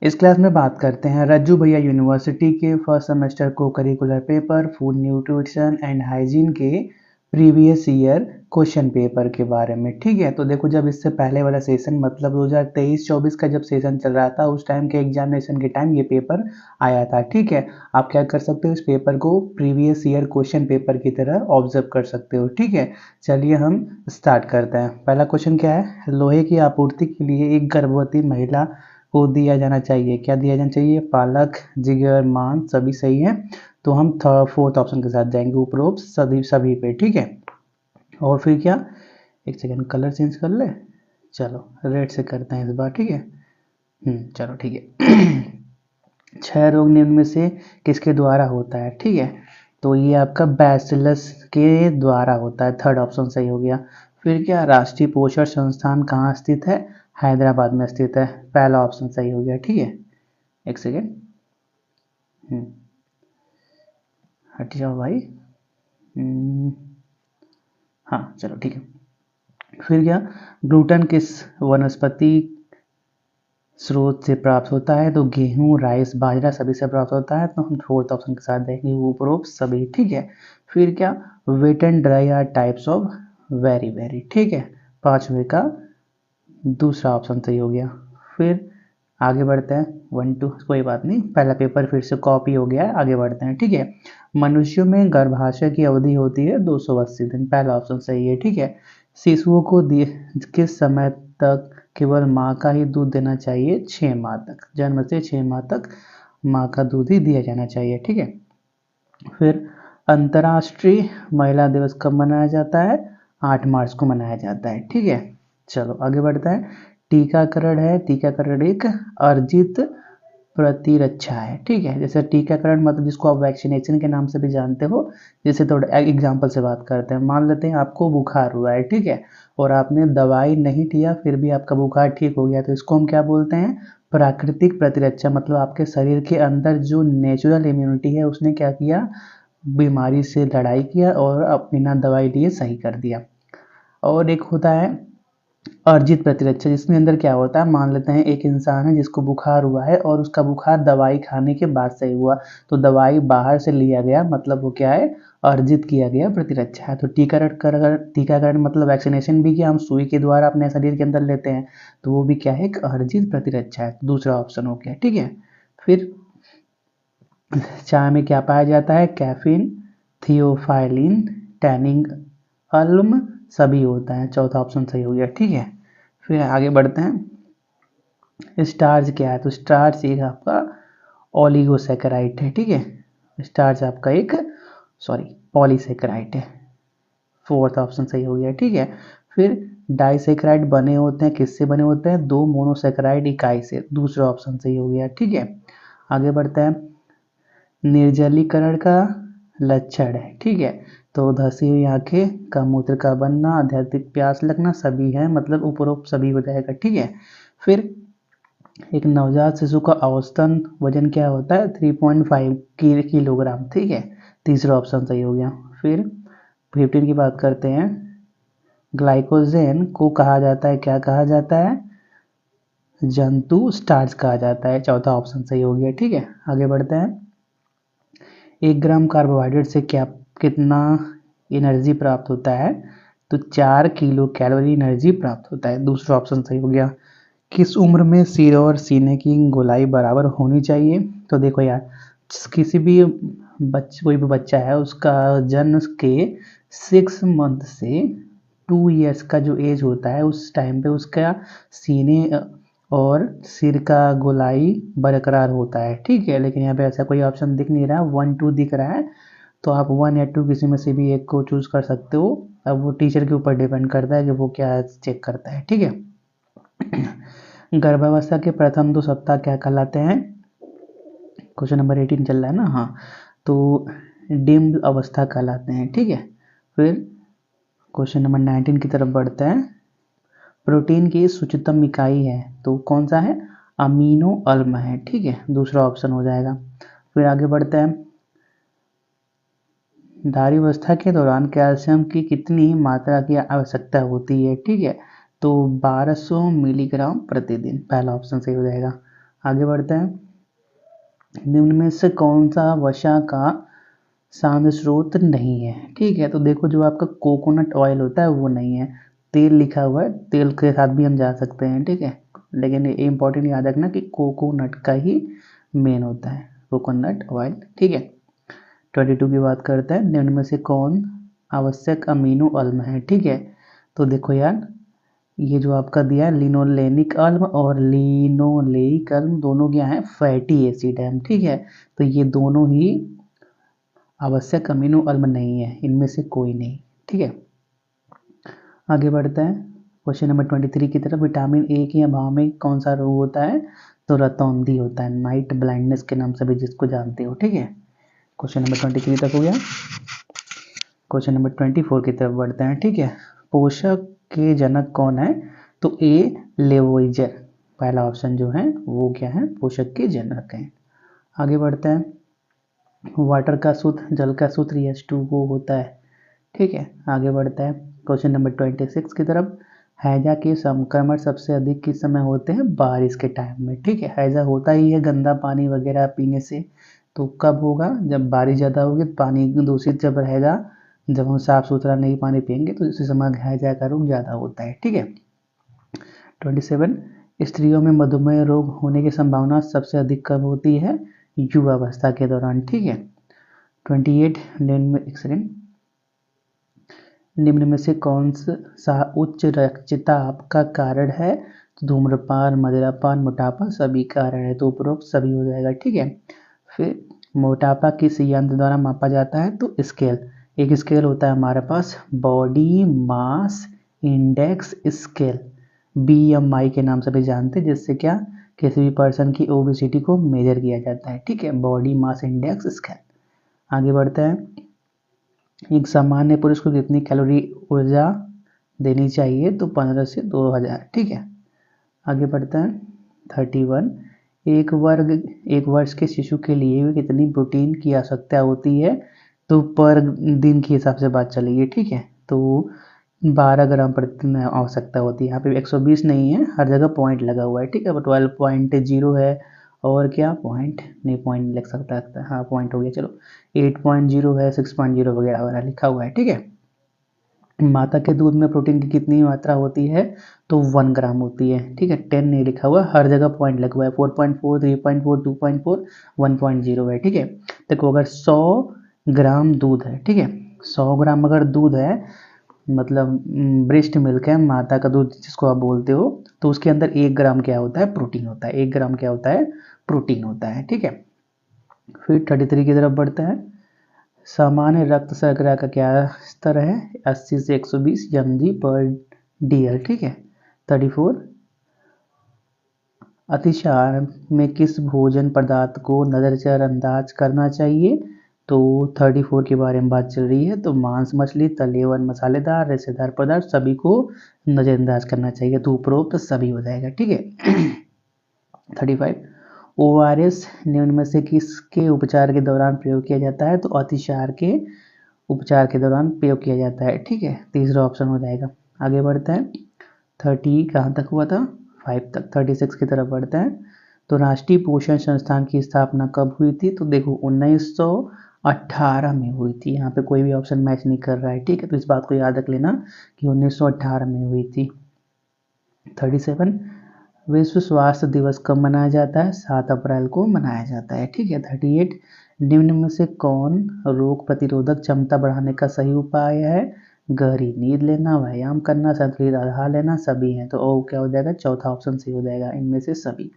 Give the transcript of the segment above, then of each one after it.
इस क्लास में बात करते हैं रज्जू भैया यूनिवर्सिटी के फर्स्ट सेमेस्टर को curricular paper food nutrition and hygiene के प्रीवियस ईयर क्वेश्चन पेपर के बारे में। ठीक है, तो देखो जब इससे पहले वाला सेशन मतलब 2023-24 का जब सेशन चल रहा था उस टाइम के एग्जामिनेशन के टाइम ये पेपर आया था। ठीक है, आप क्या कर सकते हो, इस पेपर को प्रीवियस ईयर क्वेश्चन पेपर की तरह ऑब्जर्व कर सकते हो। ठीक है, चलिए हम स्टार्ट करते हैं। पहला क्वेश्चन क्या है, लोहे की आपूर्ति के लिए एक गर्भवती महिला को दिया जाना चाहिए, क्या दिया जाना चाहिए, पालक, जिगर, मांस, सभी सही है। तो हम फोर्थ ऑप्शन के साथ जाएंगे, उपरोक्त सभी सभी पे। ठीक है, और फिर क्या, एक सेकेंड कलर चेंज कर ले, चलो रेड से करते हैं इस बार। ठीक है, चलो ठीक है। क्षय रोग निम्न में से किसके द्वारा होता है। ठीक है, तो ये आपका बैसिलस के द्वारा होता है, थर्ड ऑप्शन सही हो गया। फिर क्या, राष्ट्रीय पोषण संस्थान कहाँ स्थित है, हैदराबाद में स्थित है, पहला ऑप्शन सही हो गया। ठीक है, एक सेकेंड हट जाओ भाई। हाँ चलो ठीक है। फिर क्या, ग्लूटन किस वनस्पति स्रोत से प्राप्त होता है, तो गेहूं, राइस, बाजरा सभी से प्राप्त होता है। तो हम फोर्थ ऑप्शन के साथ देखेंगे, उपरोक्त सभी। ठीक है, फिर क्या, wet and dry are types of very very. ठीक है, पांचवे का दूसरा ऑप्शन सही हो गया। फिर आगे बढ़ते हैं, 1 2 कोई बात नहीं, पहला पेपर फिर से कॉपी हो गया है, आगे बढ़ते हैं। ठीक है, मनुष्यों में गर्भाशय की अवधि होती है 280 दिन, पहला ऑप्शन सही है। ठीक है, शिशुओं को किस समय तक केवल माँ का ही दूध देना चाहिए, 6 माह तक, जन्म से 6 माह तक माँ का दूध ही दिया जाना चाहिए। ठीक है, फिर अंतर्राष्ट्रीय महिला दिवस कब मनाया जाता है, 8 मार्च को मनाया जाता है। ठीक है, चलो आगे बढ़ते हैं। टीकाकरण है, टीकाकरण एक अर्जित प्रतिरक्षा है। ठीक है, जैसे टीकाकरण मतलब जिसको आप वैक्सीनेशन के नाम से भी जानते हो। जैसे थोड़ा एग्जांपल से बात करते हैं, मान लेते हैं आपको बुखार हुआ है, ठीक है, और आपने दवाई नहीं लिया फिर भी आपका बुखार ठीक हो गया, तो इसको हम क्या बोलते हैं, प्राकृतिक प्रतिरक्षा। मतलब आपके शरीर के अंदर जो नेचुरल इम्यूनिटी है उसने क्या किया, बीमारी से लड़ाई किया और बिना दवाई लिए सही कर दिया। और एक होता है अर्जित प्रतिरक्षा, जिसमें अंदर क्या होता है, मान लेते हैं एक इंसान है जिसको बुखार हुआ है और उसका बुखार दवाई खाने के बाद सही हुआ, तो दवाई बाहर से लिया गया, मतलब वो क्या है, अर्जित किया गया प्रतिरक्षा है। तो टीकाकरण मतलब वैक्सीनेशन भी क्या हम सुई के द्वारा अपने शरीर के अंदर लेते हैं, तो वो भी क्या है, एक अर्जित प्रतिरक्षा है, दूसरा ऑप्शन हो गया। ठीक है, फिर चाय में क्या पाया जाता है, कैफीन, थियोफाइलिन, टैनिंग अल्म सभी होता है, चौथा ऑप्शन सही हो गया। ठीक है, फिर आगे बढ़ते हैं। स्टार्च क्या है, तो स्टार्च एक आपका ओलिगोसैकेराइड है। ठीक है, स्टार्च आपका एक पॉलीसैकेराइड है, फोर्थ ऑप्शन सही हो गया। ठीक है, फिर डाइसैकेराइड बने होते हैं, किससे बने होते हैं, 2 मोनोसैकेराइड इकाई से, दूसरा ऑप्शन सही हो गया। ठीक है, आगे बढ़ते हैं। निर्जलीकरण का लक्षण है, ठीक है, तो धसी हुई आंखें, का मूत्र का बनना, अत्यधिक प्यास लगना सभी है, मतलब उपरोक्त सभी हो जाएगा। ठीक है, फिर एक नवजात शिशु का औसतन वजन क्या होता है, 3.5 किलोग्राम। ठीक है, तीसरा ऑप्शन सही हो गया। फिर 15 की बात करते हैं, ग्लाइकोजेन को कहा जाता है, क्या कहा जाता है, जंतु स्टार्च कहा जाता है, चौथा ऑप्शन सही हो गया। ठीक है, आगे बढ़ते हैं। 1 ग्राम कार्बोहाइड्रेट से क्या कितना एनर्जी प्राप्त होता है, तो 4 किलो कैलोरी एनर्जी प्राप्त होता है, दूसरा ऑप्शन सही हो गया। किस उम्र में सिर और सीने की गोलाई बराबर होनी चाहिए, तो देखो यार, किसी भी कोई भी बच्चा है उसका जन्म के 6 मंथ से 2 इयर्स का जो एज होता है उस टाइम पे उसका सीने और सिर का गोलाई बरकरार होता है। ठीक है, लेकिन यहाँ पे ऐसा कोई ऑप्शन दिख नहीं रहा, 1 2 दिख रहा है, तो आप 1 या 2 किसी में से भी एक को चूज कर सकते हो। अब वो टीचर के ऊपर डिपेंड करता है कि वो क्या चेक करता है। ठीक है, गर्भावस्था के प्रथम 2 सप्ताह क्या कहलाते हैं, क्वेश्चन नंबर 18 चल रहा है ना, हाँ, तो डिम्ब अवस्था कहलाते हैं। ठीक है, फिर क्वेश्चन नंबर 19 की तरफ बढ़ते हैं। प्रोटीन की सूक्ष्मतम इकाई है, तो कौन सा है, अमीनो अम्ल है। ठीक है, दूसरा ऑप्शन हो जाएगा। फिर आगे बढ़ते हैं। धारीवस्था के दौरान कैल्शियम की कितनी मात्रा की आवश्यकता होती है, ठीक है, तो 1200 मिलीग्राम प्रतिदिन, पहला ऑप्शन सही हो जाएगा। आगे बढ़ते हैं। निम्न में से कौन सा वसा का शांत स्रोत नहीं है? ठीक है, तो देखो जो आपका कोकोनट ऑयल होता है वो नहीं है, तेल लिखा हुआ है, तेल के साथ भी हम जा सकते हैं। ठीक है, लेकिन ये इंपॉर्टेंट याद रखना कि कोकोनट का ही मेन होता है, कोकोनट ऑयल। ठीक है, 22 की बात करते हैं। निम्न में से कौन आवश्यक अमीनो अम्ल है? ठीक है, तो देखो यार, ये जो आपका दिया है लिनोलेनिक अम्ल और लिनोलेइक अम्ल, दोनों क्या है? फैटी एसिड है। ठीक है, तो ये दोनों ही आवश्यक अमीनो अम्ल नहीं है, इनमें से कोई नहीं। ठीक है, आगे बढ़ते हैं क्वेश्चन नंबर 23 की तरफ। विटामिन ए के अभाव में कौन सा रोग होता है? तो रतौंधी होता है, नाइट ब्लाइंडनेस के नाम से भी जिसको जानते हो। ठीक है, क्वेश्चन नंबर 23 तक हो गया। क्वेश्चन नंबर 24 की तरफ बढ़ते हैं। ठीक है, पोषक के जनक कौन है? तो ए लेवोइजर, पहला ऑप्शन जो है वो क्या है? पोषक के जनक है। आगे बढ़ते हैं। वाटर का सूत्र, जल का सूत्र H2O होता है। ठीक है, आगे बढ़ता है क्वेश्चन नंबर 26 की तरफ। हैजा के संक्रमण सबसे अधिक किस समय होते हैं? बारिश के टाइम में। ठीक है, हैजा होता ही है गंदा पानी वगैरह पीने से, तो कब होगा? जब बारिश ज़्यादा होगी, पानी दूषित जब रहेगा, जब हम साफ़ सुथरा नहीं पानी पियेंगे तो इसी समय हैजा का रोग ज़्यादा होता है। ठीक है, 27 स्त्रियों में मधुमेह रोग होने की संभावना सबसे अधिक कब होती है? युवावस्था के दौरान। ठीक है, 28 निम्न में से कौन सा उच्च रक्तचाप का कारण है? तो धूम्रपान, मदिरापान, मोटापा, सभी कारण है, तो उपरोक्त सभी हो जाएगा। ठीक है, फिर मोटापा किस यंत्र द्वारा मापा जाता है? तो स्केल, एक स्केल होता है हमारे पास, body mass index scale, BMI के नाम से भी जानते हैं, जिससे क्या किसी भी पर्सन की ओबेसिटी को मेजर किया जाता है। ठीक है, बॉडी मास इंडेक्स स्केल। आगे बढ़ते हैं। एक सामान्य पुरुष को कितनी कैलोरी ऊर्जा देनी चाहिए? तो 15 से 2000। ठीक है, आगे बढ़ते हैं। 31 एक वर्ष के शिशु के लिए कितनी प्रोटीन की आवश्यकता होती है? तो पर दिन के हिसाब से बात चलेगी। ठीक है, तो 12 ग्राम प्रतिदिन आवश्यकता होती है। यहाँ पे 120 नहीं है, हर जगह पॉइंट लगा हुआ है। ठीक है, 12.0 है, और क्या पॉइंट नहीं, पॉइंट लिख सकता है, हाँ पॉइंट हो गया। चलो 8.0 है, 6.0 वगैरह वगैरह लिखा हुआ है। ठीक है, माता के दूध में प्रोटीन की कितनी मात्रा होती है? तो 1 ग्राम होती है। ठीक है, 10 नहीं लिखा हुआ, हर जगह पॉइंट लगा हुआ है, 4.4, 3.4, 2.4, 1.0 है। ठीक है, देखो अगर 100 ग्राम दूध है, ठीक है, 100 ग्राम अगर दूध है, मतलब ब्रेस्ट मिल्क है, माता का दूध जिसको आप बोलते हो, तो उसके अंदर 1 ग्राम क्या होता है? प्रोटीन होता है। 1 ग्राम क्या होता है? प्रोटीन होता है। ठीक है, फिर 33 की तरफ बढ़ते हैं। सामान्य रक्त शर्करा का क्या स्तर है? 80 से 120 mg/dl। ठीक है, 34 अतिसार में किस भोजन पदार्थ को नज़रअंदाज करना चाहिए? तो 34 के बारे में बात चल रही है, तो मांस, मछली, तले हुए मसालेदार रेशेदार पदार्थ सभी को नज़रअंदाज करना चाहिए, तो उपरोक्त सभी हो जाएगा। ठीक है, 35 ORS निम्न में से किसके उपचार के दौरान प्रयोग किया जाता है? तो अतिसार के उपचार के दौरान प्रयोग किया जाता है। ठीक है, तीसरा ऑप्शन हो जाएगा। आगे बढ़ते हैं। 30 कहाँ तक हुआ था? 5 तक। 36 की तरफ बढ़ते हैं। तो राष्ट्रीय पोषण संस्थान की स्थापना कब हुई थी? तो देखो 1918 में हुई थी। यहाँ पे कोई भी ऑप्शन मैच नहीं कर रहा है। ठीक है, तो इस बात को याद रख लेना कि 1918 में हुई थी। 37 विश्व स्वास्थ्य दिवस कब मनाया जाता है? 7 अप्रैल को मनाया जाता है। ठीक है, 38 निम्न में से कौन रोग प्रतिरोधक क्षमता बढ़ाने का सही उपाय है? गहरी नींद लेना, व्यायाम करना, संतुलित आहार लेना, सभी हैं, तो ओ क्या हो जाएगा? चौथा ऑप्शन सही हो जाएगा, इनमें से सभी।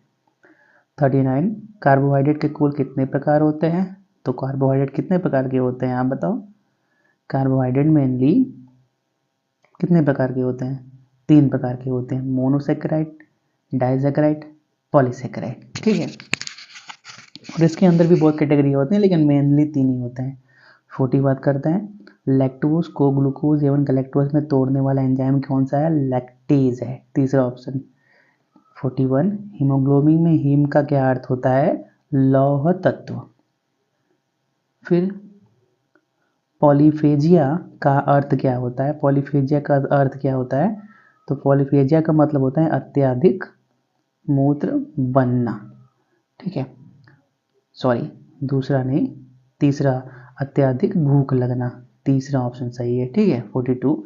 39 कार्बोहाइड्रेट के कुल कितने प्रकार होते हैं? तो कार्बोहाइड्रेट कितने प्रकार के होते हैं आप बताओ? कार्बोहाइड्रेट मेनली कितने प्रकार के होते हैं? 3 प्रकार के होते हैं, मोनोसेकेराइड, डाइसेकेराइड, पॉलीसेकेराइड। ठीक है, और इसके अंदर भी बहुत कैटेगरी होते हैं, लेकिन मेनली 3 ही होते हैं। 40 बात करते हैं। लैक्टोज को ग्लूकोज एवं गैलेक्टोज में तोड़ने वाला एंजाइम कौन सा है? लैक्टेज है, तीसरा ऑप्शन। 41 हीमोग्लोबिन में हीम का क्या अर्थ होता है? लौह तत्व। फिर पॉलीफेजिया का अर्थ क्या होता है? पॉलीफेजिया का अर्थ क्या होता है? तो पॉलीफेजिया का मतलब होता है अत्यधिक मूत्र बनना। ठीक है, सॉरी दूसरा नहीं, तीसरा अत्यधिक भूख लगना, तीसरा ऑप्शन सही है। ठीक है, 42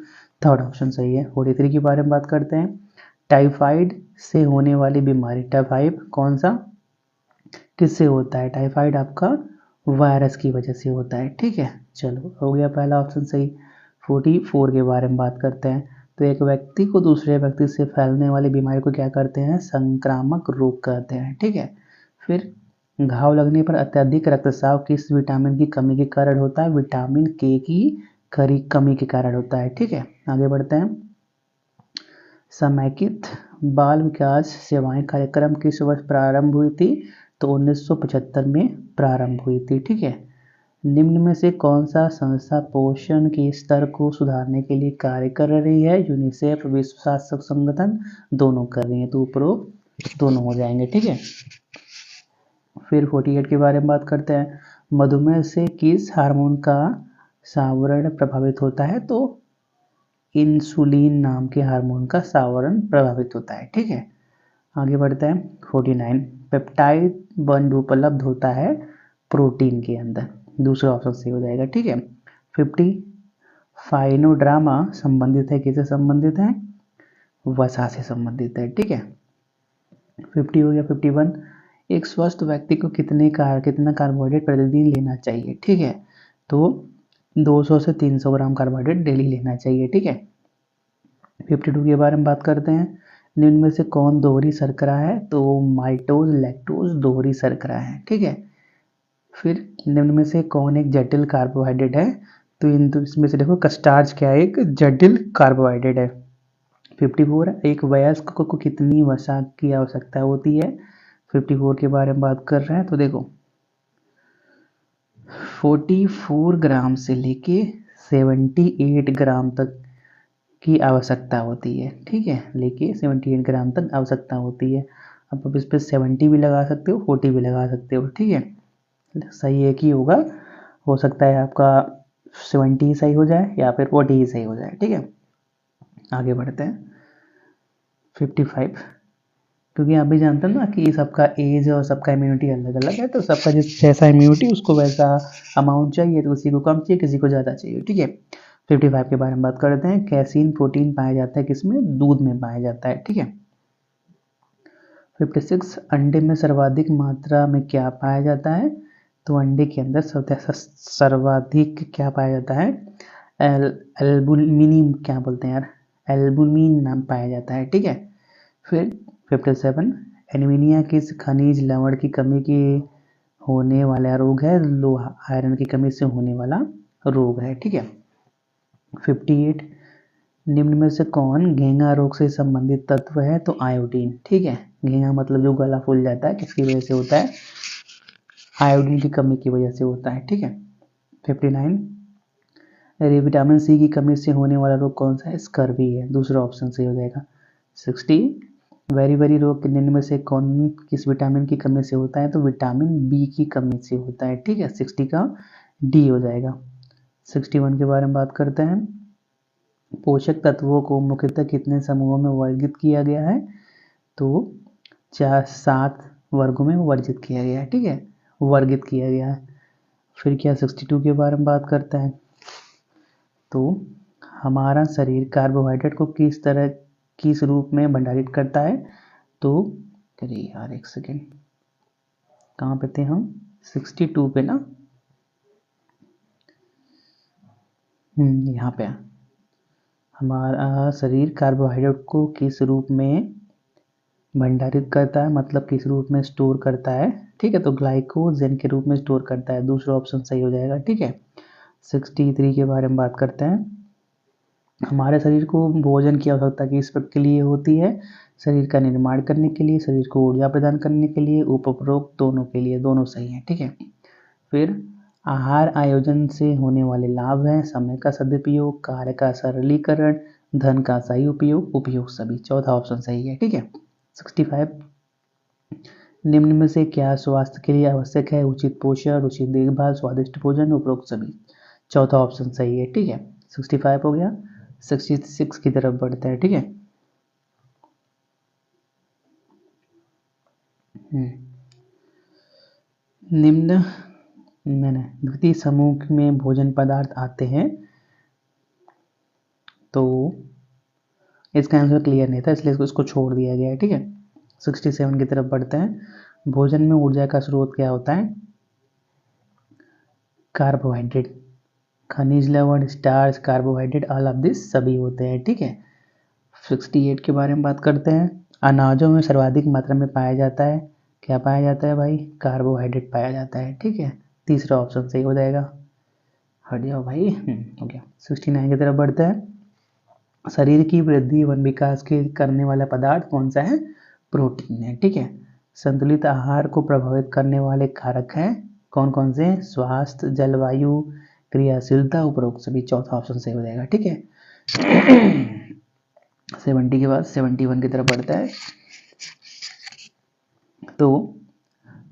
थर्ड ऑप्शन सही है। 43 के बारे में बात करते हैं, टाइफाइड से होने वाली बीमारी, टाइफाइड कौन सा किससे होता है? टाइफाइड आपका वायरस की वजह से होता है। ठीक है, चलो हो गया पहला ऑप्शन सही। 44 के बारे में बात करते हैं, तो एक व्यक्ति को दूसरे व्यक्ति से फैलने वाली बीमारी को क्या करते हैं? संक्रामक रोग कहते हैं। ठीक है, फिर घाव लगने पर अत्यधिक रक्तस्राव किस विटामिन की कमी के कारण होता है? विटामिन के की कमी के कारण होता है। ठीक है, आगे बढ़ते हैं, समेकित बाल विकास सेवाएं कार्यक्रम किस वर्ष प्रारंभ हुई थी? तो 1975 में प्रारंभ हुई थी। ठीक है, निम्न में से कौन सा संस्था पोषण के स्तर को सुधारने के लिए कार्य कर रही है? यूनिसेफ, विश्व स्वास्थ्य संगठन, दोनों कर रही है, तो उपरोक्त दोनों हो जाएंगे। ठीक है, फिर 48 के बारे में बात करते हैं, मधुमेह से किस हार्मोन का सावरण प्रभावित होता है? तो इंसुलिन नाम के हार्मोन का सावरण प्रभावित होता है। ठीक है, आगे बढ़ते हैं, 49 पेप्टाइड बंध उपलब्ध होता है प्रोटीन के अंदर, दूसरा ऑप्शन सही हो जाएगा। ठीक है, 50 फाइनोड्रामा संबंधित है, किससे संबंधित है? वसा से संबंधित है। ठीक है, 50 हो गया। 51 एक स्वस्थ व्यक्ति को कितना कार्बोहाइड्रेट प्रतिदिन लेना चाहिए? ठीक है, तो 200 से 300 ग्राम कार्बोहाइड्रेट डेली लेना चाहिए। ठीक है, 52 के बारे में बात करते हैं, निम्न में से कौन दोहरी शर्करा है? तो माल्टोज लैक्टोज दोहरी शर्करा है। ठीक है, फिर निम्न में से कौन एक जटिल कार्बोहाइड्रेट है? तो इसमें से देखो कस्टार्च क्या है? एक जटिल कार्बोहाइड्रेट है। 54 एक वयस्क को कितनी वसा की आवश्यकता होती है? 54 के बारे में बात कर रहे हैं, तो देखो 44 ग्राम से लेके 78 ग्राम तक की आवश्यकता होती है। ठीक है, लेके 78 ग्राम तक आवश्यकता होती है। अब इस पर 70 भी लगा सकते हो, 40 भी लगा सकते हो। ठीक है, सही एक ही होगा, हो सकता है आपका 70 ही सही हो जाए या फिर 40 ही सही हो जाए। ठीक है, आगे बढ़ते हैं, 55 क्योंकि आप भी जानते हैं ना कि सबका एज और सबका इम्यूनिटी अलग अलग है, तो सबका जिस जैसा इम्यूनिटी उसको वैसा अमाउंट चाहिए, तो किसी को कम चाहिए किसी को ज़्यादा चाहिए। ठीक है, 55 के बारे में बात करते हैं, कैसीन प्रोटीन पाया जाता है किसमें? दूध में पाया जाता है। ठीक है, 56 अंडे में सर्वाधिक मात्रा में क्या पाया जाता है? तो अंडे के अंदर सर्वाधिक क्या पाया जाता है? एल्बुमिन, क्या बोलते हैं यार, एल्बुमिन नाम पाया जाता है। ठीक है, फिर 57 एनीमिया किस खनिज लवण की कमी की होने वाला रोग है? लोहा आयरन की कमी से होने वाला रोग है। ठीक है, 58 निम्न में से कौन घेंगा रोग से संबंधित तत्व है? तो आयोडीन। ठीक है, घेंगा मतलब जो गला फूल जाता है, किसकी वजह से होता है? आयोडीन की कमी की वजह से होता है। ठीक है, 59 विटामिन सी की कमी से होने वाला रोग कौन सा है? स्कर्वी है, दूसरा ऑप्शन सही हो जाएगा। 60 वेरी वेरी रोग निम्न में से कौन किस विटामिन की कमी से होता है? तो विटामिन बी की कमी से होता है। ठीक है, 60 का डी हो जाएगा। 61 के बारे में बात करते हैं, पोषक तत्वों को मुख्यतः कितने समूहों में वर्गीकृत किया गया है? तो 7 वर्गों में वर्गित किया गया है। ठीक है, वर्गित किया गया है। फिर क्या 62 के बारे में बात करते हैं, तो हमारा शरीर कार्बोहाइड्रेट को किस रूप में भंडारित करता है? तो अरे यार एक सेकेंड, कहाँ पे थे हम? 62 पे ना, यहाँ पे हमारा शरीर कार्बोहाइड्रेट को किस रूप में भंडारित करता है, मतलब किस रूप में स्टोर करता है? ठीक है, तो ग्लाइकोजन के रूप में स्टोर करता है, दूसरा ऑप्शन सही हो जाएगा। ठीक है, 63 के बारे में बात करते हैं, हमारे शरीर को भोजन की आवश्यकता किस के लिए होती है? शरीर का निर्माण करने के लिए, शरीर को ऊर्जा प्रदान करने के लिए, उपरोक्त दोनों के लिए, दोनों सही है। ठीक है, फिर आहार आयोजन से होने वाले लाभ हैं समय का सदुपयोग, कार्य का सरलीकरण, धन का सही उपयोग, उपयोग सभी, चौथा ऑप्शन सही है। ठीक है, 65 निम्न में से क्या स्वास्थ्य के लिए आवश्यक है? उचित पोषण, उचित देखभाल, स्वादिष्ट भोजन, उपरोक्त सभी, चौथा ऑप्शन सही है। ठीक है, 65 हो गया। 66 की तरफ बढ़ते हैं। ठीक है, निम्न द्वितीय समूह में भोजन पदार्थ आते हैं, तो इसका आंसर क्लियर नहीं था इसलिए इसको छोड़ दिया गया है। ठीक है, 67 की तरफ बढ़ते हैं। भोजन में ऊर्जा का स्रोत क्या होता है? कार्बोहाइड्रेट, खनिज लवण, starch, carbohydrate, all of this सभी होते हैं। ठीक है, 68 के बारे में बात करते हैं। अनाजों में सर्वाधिक मात्रा में पाया जाता है, क्या पाया जाता है भाई? कार्बोहाइड्रेट पाया जाता है। ठीक है, तीसरा ऑप्शन सही हो जाएगा। हट जाओ भाई, हो गया। 69 की तरफ बढ़ते हैं। शरीर की वृद्धि एवं विकास के करने वाला पदार्थ कौन सा है? प्रोटीन है। ठीक है, संतुलित आहार को प्रभावित करने वाले कारक हैं कौन कौन से? स्वास्थ्य, जलवायु, क्रियाशीलता, उपरोक्त सभी। चौथा ऑप्शन सही हो जाएगा। ठीक है, 70 के बाद 71 की तरफ बढ़ता है। तो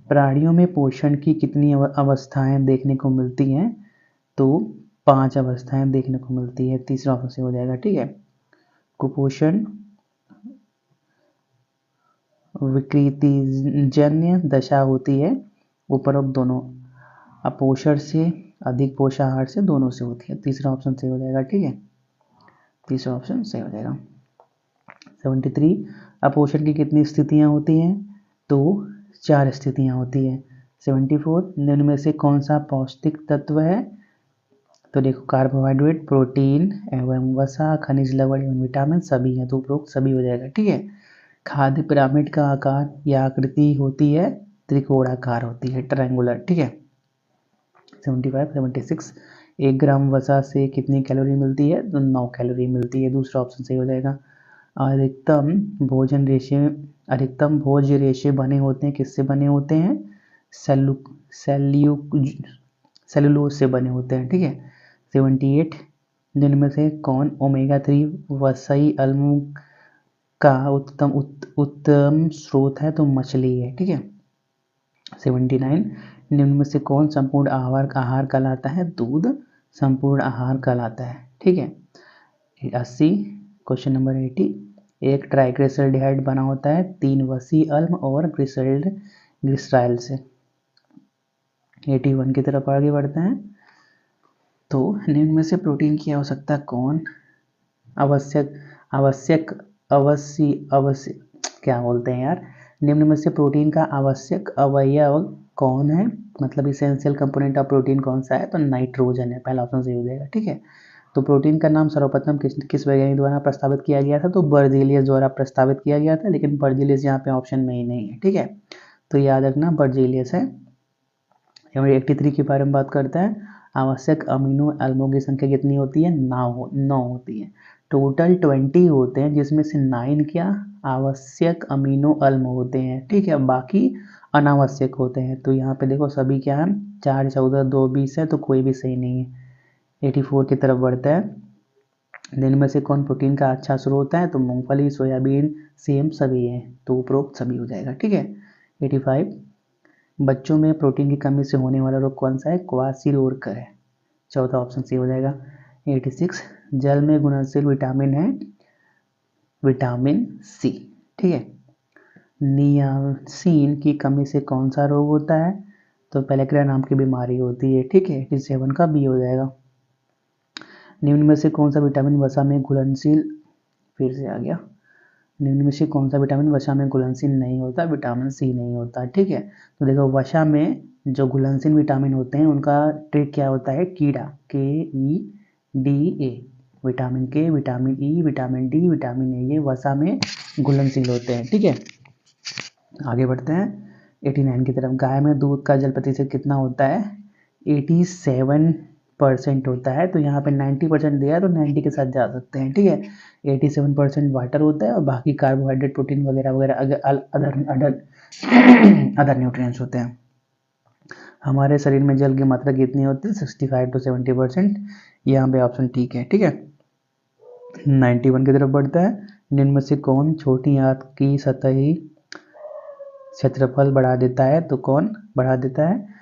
प्राणियों में पोषण की कितनी अवस्थाएं देखने को मिलती हैं? तो 5 अवस्थाएं देखने को मिलती है। तीसरा ऑप्शन सही हो जाएगा। ठीक है, कुपोषण, विकृतिजन्य दशा होती है, उपरोक्त दोनों। अपोषण से, अधिक पोषाहार से, दोनों से होती है। तीसरा ऑप्शन सही हो जाएगा। ठीक है, तीसरा ऑप्शन सही हो जाएगा। 73, अपोषण की कितनी स्थितियां होती हैं? तो 4 स्थितियां होती है। 74, निम्न में से कौन सा पौष्टिक तत्व है? तो देखो, कार्बोहाइड्रेट, प्रोटीन एवं वसा, खनिज लवण एवं विटामिन सभी हैं, तो उपरोक्त सभी हो जाएगा। ठीक है, खाद्य पिरामिड का आकार या आकृति होती है त्रिकोणाकार होती है, ट्रायंगुलर। ठीक है, 75, 76, 1 ग्राम वसा से कितनी कैलोरी मिलती है? तो 9 कैलोरी मिलती है। दूसरा ऑप्शन सही हो जाएगा। अधिकतम भोज्य रेशे बने होते हैं, किससे बने होते हैं? सेल्यूलोज से बने होते हैं। ठीक है, 78, जिनमें में से कौन ओमेगा 3 वसाई अम्ल का उत्तम स्रोत है? तो मछली है। ठीक है, 79, निम्न में से कौन संपूर्ण आहार कहलाता है? दूध संपूर्ण आहार कहलाता है। ठीक है, 80, क्वेश्चन नंबर 80, एक ट्राइग्लिसराइड बना होता है 3 वसी अम्ल और ग्लिसराइल से। 81 की तरफ आगे बढ़ते हैं। तो निम्न में से प्रोटीन की आवश्यकता कौन अवश्य क्या बोलते हैं यार, निम्न में से प्रोटीन का आवश्यक अवयव कौन है? मतलब इसेंशियल कंपोनेंट ऑफ प्रोटीन कौन सा है? तो नाइट्रोजन है। पहला ऑप्शन सही हो जाएगा। ठीक है, तो प्रोटीन का नाम सर्वप्रथम किस वैज्ञानिक द्वारा प्रस्तावित किया गया था? तो बर्जीलियस द्वारा प्रस्तावित किया गया था, लेकिन बर्जीलियस यहाँ पे ऑप्शन में ही नहीं है। ठीक है, तो याद रखना बर्जीलियस है। 83 के बारे में बात करते हैं। आवश्यक अमीनो एल्मों की संख्या कितनी होती है? 9 होती है। टोटल 20 होते हैं, जिसमें से 9 क्या आवश्यक अमीनो एल्म होते हैं। ठीक है, बाकी अनावश्यक होते हैं। तो यहाँ पे देखो सभी क्या है? 4, 14, 2, 20 है, तो कोई भी सही नहीं है। 84 की तरफ बढ़ता है। दिन में से कौन प्रोटीन का अच्छा स्रोत है? तो मूंगफली, सोयाबीन, सेम सभी है, तो उपरोक्त सभी हो जाएगा। ठीक है, 85, बच्चों में प्रोटीन की कमी से होने वाला रोग कौन सा है? क्वाशीरियोकर है। चौथा ऑप्शन सी हो जाएगा। 86, जल में घुलनशील विटामिन है विटामिन सी। ठीक है, नियासिन की कमी से कौन सा रोग होता है? तो पैलेक्रिया नाम की बीमारी होती है। ठीक है, 87 का बी हो जाएगा। निम्न में से कौन सा विटामिन वसा में घुलनशील, फिर से आ गया, निम्न में से कौन सा विटामिन वसा में घुलनशील नहीं होता? विटामिन सी नहीं होता। ठीक है, तो देखो वसा में जो घुलनशील विटामिन होते हैं उनका ट्रिक क्या होता है? कीड़ा, KEDA, विटामिन के, vitamin E, vitamin D, vitamin A, ये वसा में घुलनशील होते हैं। ठीक है, आगे बढ़ते हैं 89 की तरफ। गाय में दूध का जल प्रतिशत कितना होता है? 87% होता है। तो यहाँ पे 90% दिया है, तो 90 के साथ जा सकते हैं। ठीक है, 87% वाटर होता है और बाकी कार्बोहाइड्रेट, प्रोटीन वगैरह वगैरह अदर न्यूट्रिएंट्स होते हैं। हमारे शरीर में जल की मात्रा कितनी होती है? 65 to 70%। यहाँ पे ऑप्शन ठीक है। ठीक है, 91 की तरफ बढ़ता है। निम्न में से कौन छोटी आंत की सतही क्षेत्रफल बढ़ा देता है? तो कौन बढ़ा देता है?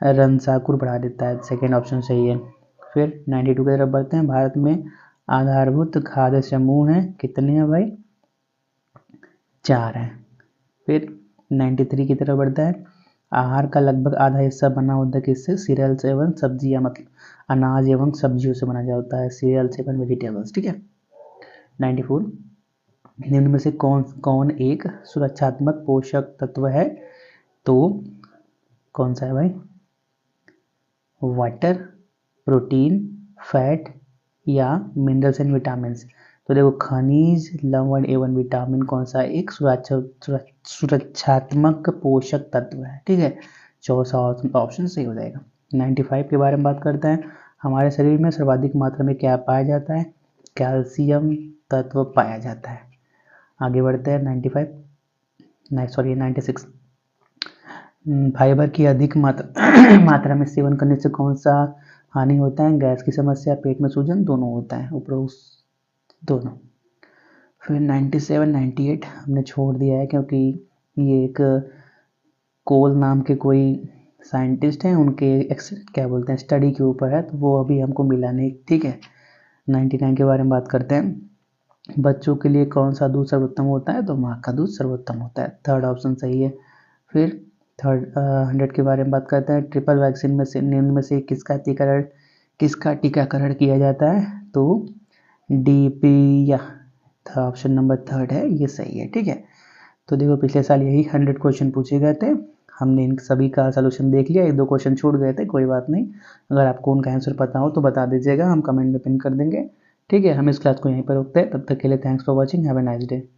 रंसाकुर बढ़ा देता है। सेकेंड ऑप्शन सही है। फिर 92 की तरफ बढ़ते हैं। भारत में आधारभूत खाद्य समूह हैं, कितने हैं भाई? 4 हैं। फिर 93 की तरफ बढ़ता है। आहार का लगभग आधा हिस्सा बना होता है किससे? सीरियल्स एवं सब्जियां, मतलब अनाज एवं सब्जियों से बना जाता है, सीरियल्स एवं वेजिटेबल्स। ठीक है। 94, निम्न में से कौन कौन एक सुरक्षात्मक पोषक तत्व है? तो कौन सा है भाई? वाटर, प्रोटीन, फैट या मिनरल्स एंड विटामिन। तो देखो खनिज, लवण एवं विटामिन कौन सा एक सुरक्षात्मक पोषक तत्व है। ठीक है, चौथा ऑप्शन सही हो जाएगा। 95 के बारे में बात करते हैं। हमारे शरीर में सर्वाधिक मात्रा में क्या पाया जाता है? कैल्शियम तत्व पाया जाता है। आगे बढ़ते हैं। 96। फाइबर की अधिक मात्रा में सेवन करने से कौन सा हानि होता है? गैस की समस्या, पेट में सूजन, दोनों होता है, उपरोक्त दोनों। फिर 97, 98 हमने छोड़ दिया है क्योंकि ये एक कोल नाम के कोई साइंटिस्ट हैं, उनके क्या बोलते हैं स्टडी के ऊपर है, तो वो अभी हमको मिला नहीं। ठीक है। 99 के बारे में बात करते हैं। बच्चों के लिए कौन सा दूध सर्वोत्तम होता है? तो माँ का दूध सर्वोत्तम होता है, थर्ड ऑप्शन सही है। फिर 100 के बारे में बात करते हैं। ट्रिपल वैक्सीन में से निम्न में से किसका टीकाकरण किया जाता है? तो डीपी या ऑप्शन नंबर थर्ड है, ये सही है। ठीक है। तो देखो पिछले साल यही 100 क्वेश्चन पूछे गए थे, हमने इन सभी का सलूशन देख लिया, 1-2 क्वेश्चन छूट गए थे, कोई बात नहीं। अगर आपको उनका आंसर पता हो तो बता दीजिएगा, हम कमेंट में पिन कर देंगे। ठीक है, हम इस क्लास को यहीं पर रोकते हैं, तब तक के लिए thanks for watching, have a nice day.